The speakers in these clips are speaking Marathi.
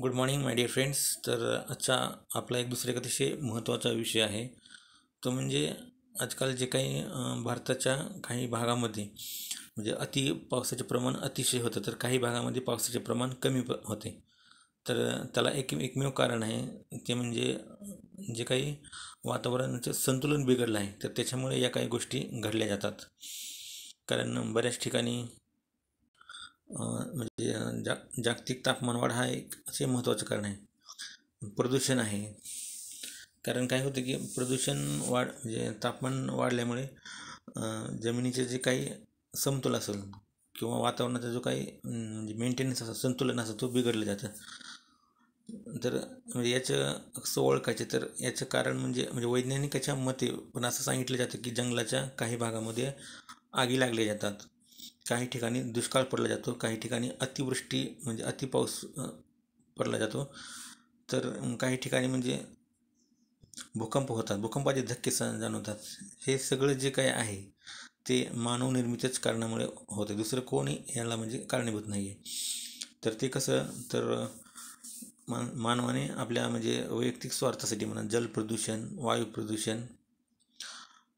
Good morning my dear friends. तर आजचा आपला एक दुसरा एक अतिशय महत्त्वाचा विषय आहे. तो म्हणजे आजकाल जे काही भारताच्या काही भागामध्ये म्हणजे पावसाचे प्रमाण अतिशय होतं, तर काही भागामध्ये पावसाचे प्रमाण कमी होते. तर त्याला एकमेव कारण आहे, ते म्हणजे जे काही वातावरणाचं संतुलन बिघडलं आहे, तर त्याच्यामुळे या काही गोष्टी घडल्या जातात. कारण बऱ्याच ठिकाणी म्हणजे जागतिक तापमानवाढ हा एक असे महत्त्वाचं कारण आहे. प्रदूषण आहे. कारण काय होतं की प्रदूषण म्हणजे तापमान वाढल्यामुळे जमिनीचे जे काही समतोल असेल किंवा वातावरणाचा जो काही म्हणजे मेंटेनन्स असं संतुलन असं तो बिघडलं जातं. तर म्हणजे याचं कसं ओळखायचं, तर याचं कारण म्हणजे वैज्ञानिकाच्या मते पण असं सांगितलं जातं की जंगलाच्या काही भागामध्ये आगी लागल्या जातात, काही ठिकाणी दुष्काळ पडला जातो, काही ठिकाणी अतिवृष्टी म्हणजे अतिपाऊस पडला जातो, तर काही ठिकाणी म्हणजे भूकंप होतात, भूकंपाचे धक्के जाणवतात. हे सगळं जे काही आहे ते मानवनिर्मितच कारणामुळे होते, दुसरं कोणी याला म्हणजे कारणीभूत नाही आहे. तर ते कसं, तर मानवाने आपल्या म्हणजे वैयक्तिक स्वार्थासाठी म्हणा जलप्रदूषण, वायू प्रदूषण,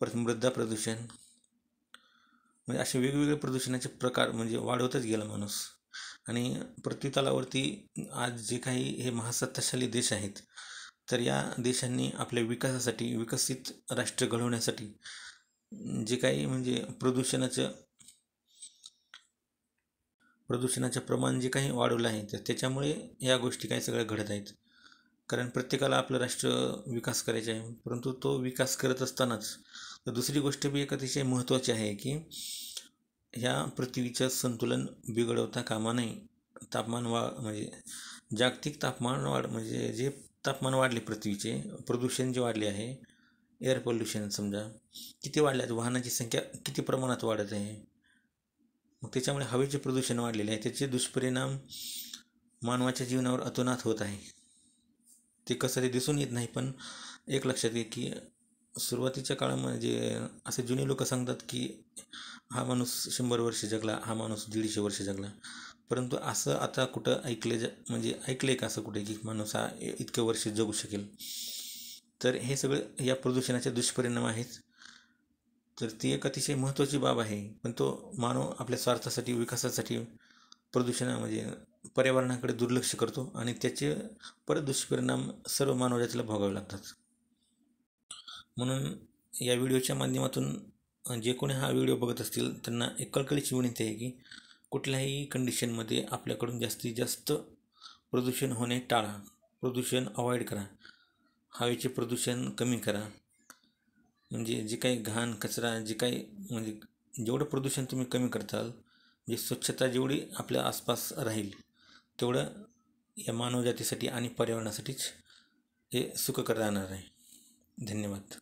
परत मृदा प्रदूषण, म्हणजे असे वेगवेगळे प्रदूषणाचे प्रकार म्हणजे वाढवतच गेला माणूस. आणि पृथ्वीतलावरती आज जे काही हे महासत्ताशाली देश आहेत, तर या देशांनी आपल्या विकासासाठी, विकसित राष्ट्र घडवण्यासाठी जे काही म्हणजे प्रदूषणाचं प्रमाण जे काही वाढवलं आहे, तर त्याच्यामुळे या गोष्टी काही सगळ्या घडत आहेत. कारण प्रत्येकाला आपलं राष्ट्र विकास करायचे आहे, परंतु तो विकास करत असतानाच तर दुसरी गोष्ट बी एक अतिशय महत्त्वाची आहे की ह्या पृथ्वीचं संतुलन बिघडवता कामा नये. म्हणजे जागतिक तापमान वाढ म्हणजे जे तापमान वाढले पृथ्वीचे, प्रदूषण जे वाढले आहे, एअर पोल्युशन समजा किती वाढले आहे, वाहनांची संख्या किती प्रमाणात वाढत आहे, मग त्याच्यामुळे हवेचे प्रदूषण वाढलेले आहे, त्याचे दुष्परिणाम मानवाच्या जीवनावर अतोनात होत आहे. ते कसं ते दिसून येत नाही, पण एक लक्षात घे की सुरुवातीच्या काळामध्ये असे जुने लोक सांगतात की हा माणूस 100 वर्ष जगला, हा माणूस 150 वर्ष जगला, परंतु असं आता कुठं म्हणजे ऐकलं का असं कुठे की माणूस हा इतकं वर्ष जगू शकेल. तर हे सगळं या प्रदूषणाचे दुष्परिणाम आहेत. तर ती एक अतिशय महत्त्वाची बाब आहे, पण तो मानव आपल्या स्वार्थासाठी, विकासासाठी म्हणजे पर्यावरणाकडे दुर्लक्ष करतो आणि त्याचे परत दुष्परिणाम सर्व मानवजातीला भोगावे लागतात. म्हणून या व्हिडिओच्या माध्यमातून जे कोणी हा व्हिडिओ बघत असतील त्यांना एक कळकळीची विनंती आहे की कुठल्याही कंडिशनमध्ये आपल्याकडून जास्तीत जास्त प्रदूषण होणे टाळा, प्रदूषण अवॉइड करा, हवेचे प्रदूषण कमी करा. म्हणजे जे काही घाण कचरा जे काही म्हणजे जेवढं प्रदूषण तुम्ही कमी करताल, म्हणजे स्वच्छता जेवढी आपल्या आसपास राहील, तेवढं या मानवजातीसाठी आणि पर्यावरणासाठीच हे सुखकर राहणार आहे. धन्यवाद.